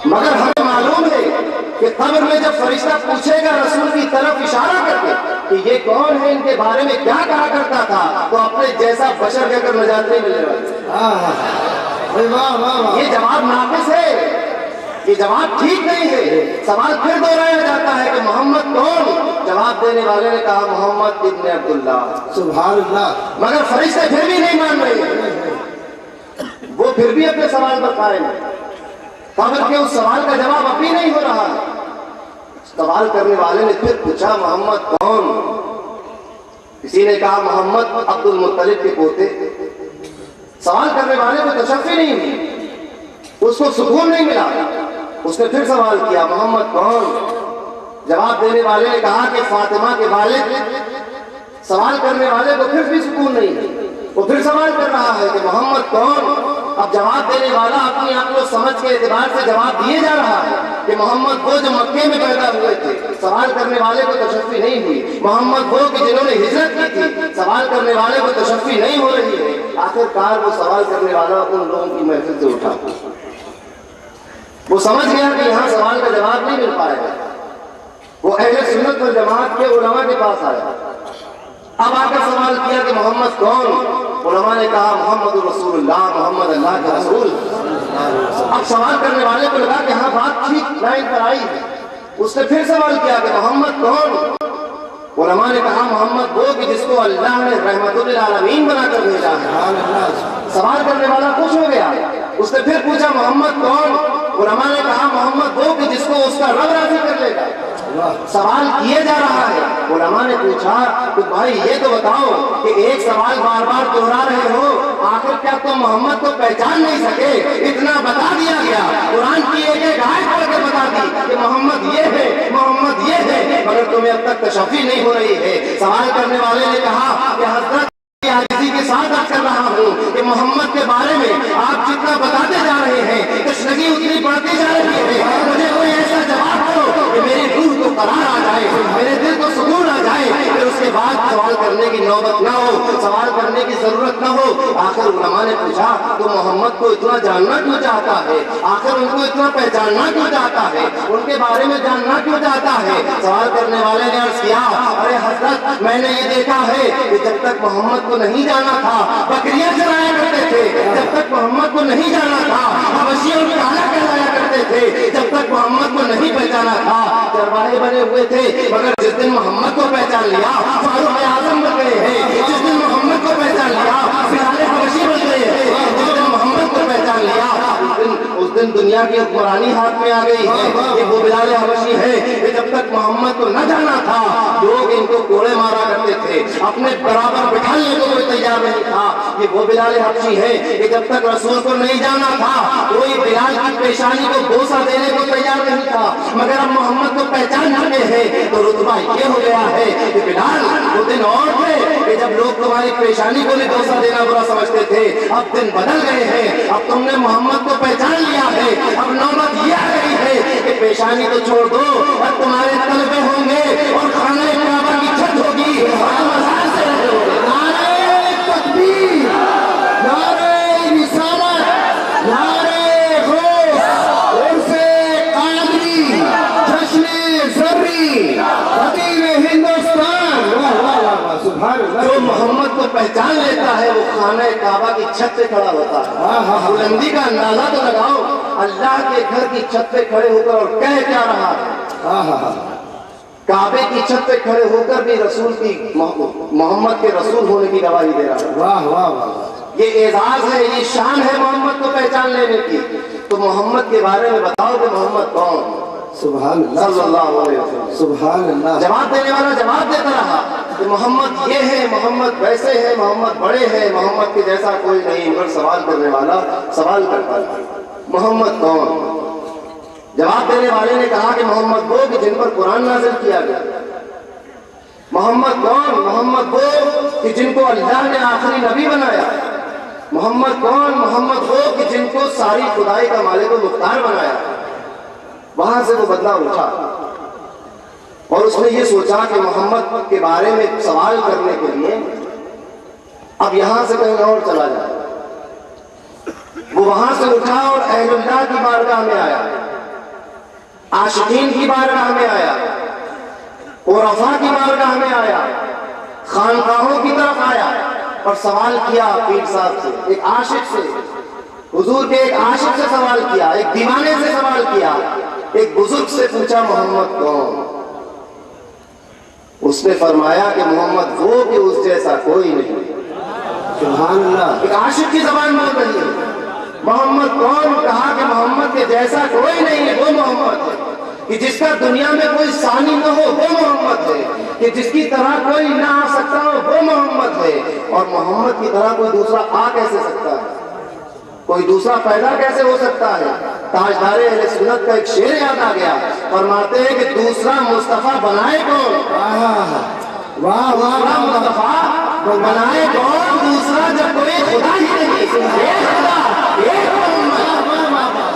مگر ہمیں معلوم ہے کہ قبر میں جب فرشتہ پوچھے گا رسول کی طرف اشارہ کر کے کہ یہ کون ہے، ان کے بارے میں کیا کہا کرتا تھا، تو اپنے جیسا بشر کہہ کر نجات نہیں ملے گا۔ یہ جواب ناقص ہے، یہ جواب ٹھیک نہیں ہے۔ سوال پھر دہرایا جاتا ہے کہ محمد کون؟ جواب دینے والے نے کہا محمد ابن عبداللہ۔ سبحان اللہ۔ مگر فرشتے پھر بھی نہیں مان رہے ہیں، وہ پھر بھی اپنے سوال پر قائم ہیں۔ قبر کے اس سوال کا جواب ابھی نہیں ہو رہا ہے۔ سوال کرنے والے نے پھر پوچھا محمد کون؟ کسی نے کہا محمد عبد المطلب کے پوتے۔ سوال کرنے والے کو تشفی نہیں ہوئی، اس کو سکون نہیں ملا۔ اس نے پھر سوال کیا محمد کون؟ جواب دینے والے نے کہا کہ فاطمہ کے والد۔ سوال کرنے والے کو پھر بھی سکون نہیں، وہ پھر سوال کر رہا ہے کہ محمد کون؟ اب جواب دینے والا اپنی عقل و سمجھ کے اعتبار سے جواب دیے جا رہا ہے کہ محمد وہ جو مکے میں پیدا ہوئے تھے۔ سوال کرنے والے کو تشفی نہیں ہوئی۔ محمد وہ کہ جنہوں نے ہجرت کی تھی۔ سوال کرنے والے کو تشفی نہیں ہو رہی ہے۔ آخر کار وہ سوال کرنے والا ان لوگوں کی محفل سے اٹھا، وہ سمجھ گیا کہ یہاں سوال کا جواب نہیں مل پائے گا۔ وہ اہل سنت والجماعت کے علماء کے پاس آیا، اب آ کر سوال کیا کہ محمد کون؟ علماء نے کہا محمد رسول اللہ، محمد اللہ کے رسول۔ اب سوال کرنے والے کو لگا کہ ہاں بات ٹھیک لائن پر آئی ہے۔ اس نے پھر سوال کیا کہ محمد کون؟ علماء نے کہا محمد وہ کہ جس کو اللہ نے رحمت للعالمین بنا کر بھیجا ہے۔ سوال کرنے والا خوش ہو گیا، اس نے پھر پوچھا محمد کون؟ علماء نے کہا محمد وہ کہ جس کو اس کا رب راضی کر لے گا۔ سوال کیے جا رہا ہے۔ علماء نے پوچھا کہ بھائی یہ تو بتاؤ کہ ایک سوال بار بار دہرا رہے ہو، آخر کیا تم محمد کو پہچان نہیں سکے؟ اتنا بتا دیا گیا، قرآن کی ایک ایک آیت پڑھ کے بتا دی کہ محمد یہ ہے، محمد یہ ہے، مگر تمہیں اب تک تشفی نہیں ہو رہی ہے۔ سوال کرنے والے نے کہا کہ حضرت عاجزی کے ساتھ عرض کر رہا ہوں کہ محمد کے بارے میں آپ جتنا بتاتے جا رہے ہیں تشنگی اتنی بڑھتی جا رہی ہے۔ مجھے کوئی ایسا جواب دو کہ میری روح کو قرار آ جائے، میرے دل کو سکون آ جائے، پھر اس کے بعد سوال کرنے کی نوبت نہ ہو، سوال کرنے کی ضرورت نہ ہو۔ آخر علماء نے پوچھا تو محمد کو اتنا جاننا کیوں چاہتا ہے؟ آخر ان کو اتنا پہچاننا کیوں چاہتا ہے؟ ان کے بارے میں جاننا کیوں چاہتا ہے؟ سوال کرنے والے نے عرض کیا ارے حضرت میں نے یہ دیکھا ہے کہ جب تک محمد کو نہیں جانا تھا بکریاں چرایا کرتے تھے، جب تک محمد کو نہیں جانا تھا حبشیوں میں کالا کہلایا کرتے تھے، جب تک محمد کو نہیں پہچانا تھا چرواہے بنے ہوئے تھے، مگر جس دن محمد کو پہچان لیا فاروق اعظم بن گئے ہیں، جس دن محمد کو پہچان لیا بلال حبشی بن گئے ہیں، جس دن محمد کو پہچان لیا اس دن دنیا کی حکمرانی ہاتھ میں آ گئی ہے۔ یہ وہ بلال حبشی ہے کہ جب تک محمد کو نہ جانا تھا لوگ ان کو کوڑے مارا کرتے تھے، اپنے برابر بٹھانے کو کوئی تیار نہیں تھا۔ یہ وہ بلال حبشی ہے کہ جب تک رسول کو نہیں جانا تھا کوئی بلال کی پیشانی کو بوسہ دینے کو تیار نہیں تھا، مگر اب محمد کو پہچان چکے ہیں تو رتبہ یہ ہو گیا ہے کہ بلال وہ دن اور تھے کہ جب لوگ تمہاری پیشانی کو بھی بوسہ دینا برا سمجھتے تھے، اب دن بدل گئے ہیں، اب تم نے محمد کو پہچان لیا ہے، اب نوبت یہ آ گئی ہے کہ پیشانی کو چھوڑ دو، اب تمہارے طلبے ہوں گے اور خانہ کعبہ کی چھت ہوگی اور تم آزاد سے رہو گے۔ نعرہ تکبیر، نعرہ رسالت، نعرہ غوث، عرف قادری، جشن ذری، خطیب ہندوستان۔ جو محمد کو پہچان لیتا ہے وہ خانہ کعبہ کی چھت پہ کھڑا ہوتا ہے۔ بلندی کا اندازہ تو لگاؤ، اللہ کے گھر کی چھت پہ کھڑے ہو کر اور کہہ کیا رہا ہے؟ کعبے کی چھت پہ کھڑے ہو کر بھی رسول کی محمد کے رسول ہونے کی گواہی دے رہا ہے۔ واہ واہ واہ، یہ اعزاز ہے، یہ شان ہے محمد کو پہچان لینے کی۔ تو محمد کے بارے میں بتاؤ کہ محمد کون؟ سبحان اللہ صلی اللہ علیہ وسلم۔ سبحان اللہ۔ جواب دینے والا جواب دیتا رہا کہ محمد یہ ہے، محمد ویسے ہے، محمد بڑے ہیں، محمد کے جیسا کوئی نہیں، مگر سوال کرنے والا سوال کرتا ہے محمد کون؟ جواب دینے والے نے کہا کہ محمد وہ کہ جن پر قرآن نازل کیا گیا۔ محمد کون؟ محمد وہ کہ جن کو اللہ نے آخری نبی بنایا۔ محمد کون؟ محمد وہ کہ جن کو ساری خدائی کا مالک و مختار بنایا۔ وہاں سے وہ بدلہ اٹھا اور اس نے یہ سوچا کہ محمد کے بارے میں سوال کرنے کے لیے اب یہاں سے کہیں اور چلا جائے۔ وہ وہاں سے اٹھا اور اہل اللہ کی بارگاہ میں آیا، عاشقین کی بارگاہ میں آیا، عرفاء کی بارگاہ میں آیا، خانقاہوں کی طرف آیا اور سوال کیا پیر صاحب سے، ایک عاشق سے، حضور کے ایک عاشق سے سوال کیا، ایک دیوانے سے سوال کیا، ایک بزرگ سے پوچھا محمد کون؟ اس نے فرمایا کہ محمد وہ کہ اس جیسا کوئی نہیں۔ سبحان اللہ، ایک عاشق کی زبان بول رہی ہے، محمد کون؟ کہا کہ محمد کے جیسا کوئی نہیں ہے، وہ محمد ہے کہ جس کا دنیا میں کوئی ثانی نہ ہو، وہ محمد ہے کہ جس کی طرح کوئی نہ آ سکتا ہو، وہ محمد ہے۔ اور محمد کی طرح کوئی دوسرا آ کیسے سکتا ہے؟ کوئی دوسرا پیدا کیسے ہو سکتا ہے؟ تاجدار اہل سنت کا ایک شعر یاد آ گیا، فرماتے ہیں کہ دوسرا مصطفیٰ بنائے کون؟ واہ واہ واہ، مصطفیٰ بنائے کون دوسرا جب کوئی خدا ہی نہیں؟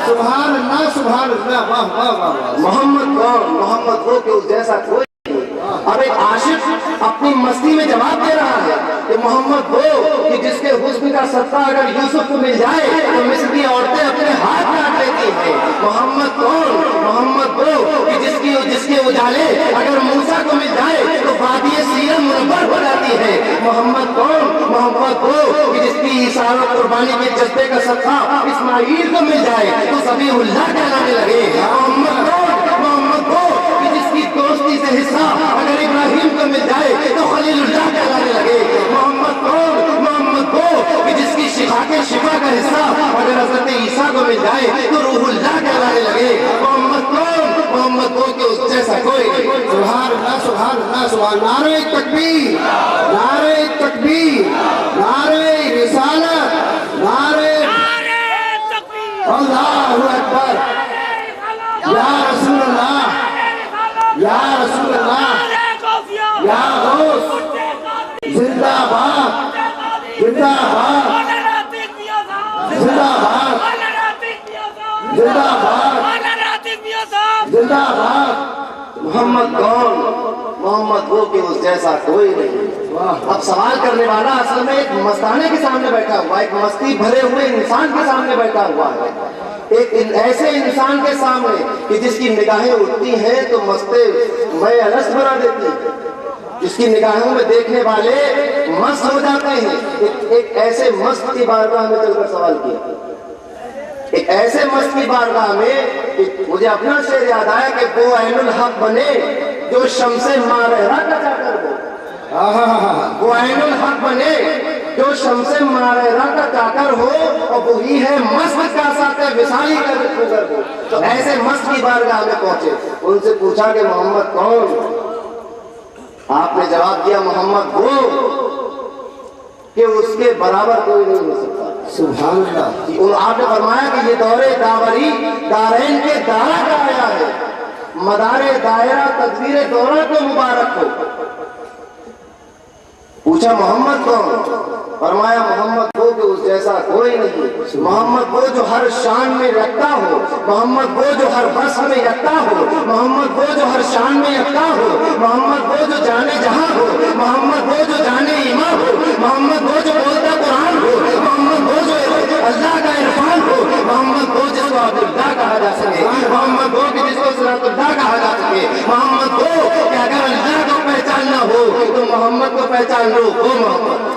سبحان اللہ سبحان اللہ، واہ واہ واہ۔ محمد کون؟ محمد وہ کہ اس جیسا کوئی نہیں۔ اب ایک عاشق اپنی مستی میں جواب دے رہا ہے کہ محمد وہ کہ جس کے حسن کا صدقہ اگر یوسف کو مل جائے تو مصر کی عورتیں اپنے ہاتھ کاٹ لیتی ہیں۔ محمد کون؟ محمد وہ کہ جس کے اجالے اگر موسیٰ کو مل جائے تو وادی سیرت منور ہو جاتی ہے۔ محمد کون؟ محمد وہ کہ جس کی ایثار و قربانی کے جذبے کا صدقہ اسماعیل کو مل جائے تو ذبیح اللہ کہلانے لگے۔ محمد کون؟ محمد وہ کہ جس کی دوستی سے حصہ اگر ابراہیم کو مل جائے تو خلیل اللہ کہلانے لگے۔ محمد کون؟ محمد وہ کہ جس کی شفا کا حصہ اگر حضرت عیسیٰ کو مل جائے تو روح اللہ کہلانے لگے۔ محمد کون؟ محمد وہ کہ اس جیسا کوئی نہیں۔ سبحان اللہ سبحان اللہ سبحان، نعرہ تکبیر، نعرہ تکبیر، نعرہ رسالت، نعرہ اللہ اکبر، یا رسول اللہ، یا رسول اللہ، یا غوث، زندہ باد، زندہ باد، زندہ باد، زندہ باد، زندہ باد۔ محمد کون؟ محمد وہ کہ اس جیسا کوئی نہیں۔ اب سوال کرنے والا اصل میں ایک مستانے کے سامنے بیٹھا ہوا، ایک مستی بھرے ہوئے انسان کے سامنے بیٹھا ہوا ہے، ایک ایسے انسان کے سامنے کہ جس کی نگاہیں اٹھتی ہیں تو مستے میں الس بھرا دیتی ہیں، جس کی نگاہوں میں دیکھنے والے مست ہو جاتے ہیں۔ ایک ایسے مست کی بارگاہ میں چل کر سوال کیا، ایک ایسے مست کی بارگاہ میں مجھے اپنا شعر یاد آیا کہ وہ عین الحق بنے جو شمس مارہرہ کا چاکر ہو، وہ عین الحق بنے جو شمس مارہرہ کا چاکر ہو، اور وہی ہے مست کا ساتھ وصالی کا رخگر ہو۔ تو ایسے مست کی بارگاہ میں پہنچے، ان سے پوچھا کہ محمد کون؟ آپ نے جواب دیا محمد وہ کہ اس کے برابر کوئی نہیں ہو سکتا۔ سبحان اللہ۔ آپ نے فرمایا کہ یہ دور داوری دارین کے دارہ کا آیا ہے، مدار دائرہ تدبیر دورہ کو مبارک ہو۔ پوچھا محمد کون؟ فرمایا محمد وہ کہ اس جیسا کوئی نہیں، محمد وہ جو ہر شان میں یکتا ہو، محمد وہ جو ہر بس میں یکتا ہو، محمد وہ جو ہر شان میں یکتا ہو، محمد وہ جو جانے جہاں ہو، محمد وہ جو جانے ایمان ہو، محمد وہ جو بولتا قرآن ہو، محمد وہ جو اللہ کا عرفان ہو، محمد وہ جس کو عبداللہ کہا جا سکے، محمد وہ کہ جس کو صراط اللہ کہا جا سکے، محمد وہ کہ اگر اللہ کو پہچاننا ہو تو محمد کو پہچان لو، وہ محمد۔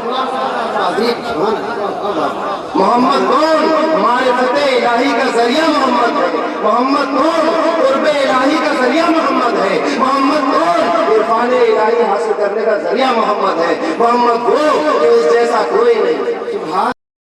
محمد کون؟ معرفت الہی کا ذریعہ محمد ہے۔ محمد کون؟ قرب الہی کا ذریعہ محمد ہے۔ محمد کون؟ عرفان الہی حاصل کرنے کا ذریعہ محمد ہے۔ محمد وہ کہ اس جیسا کوئی نہیں۔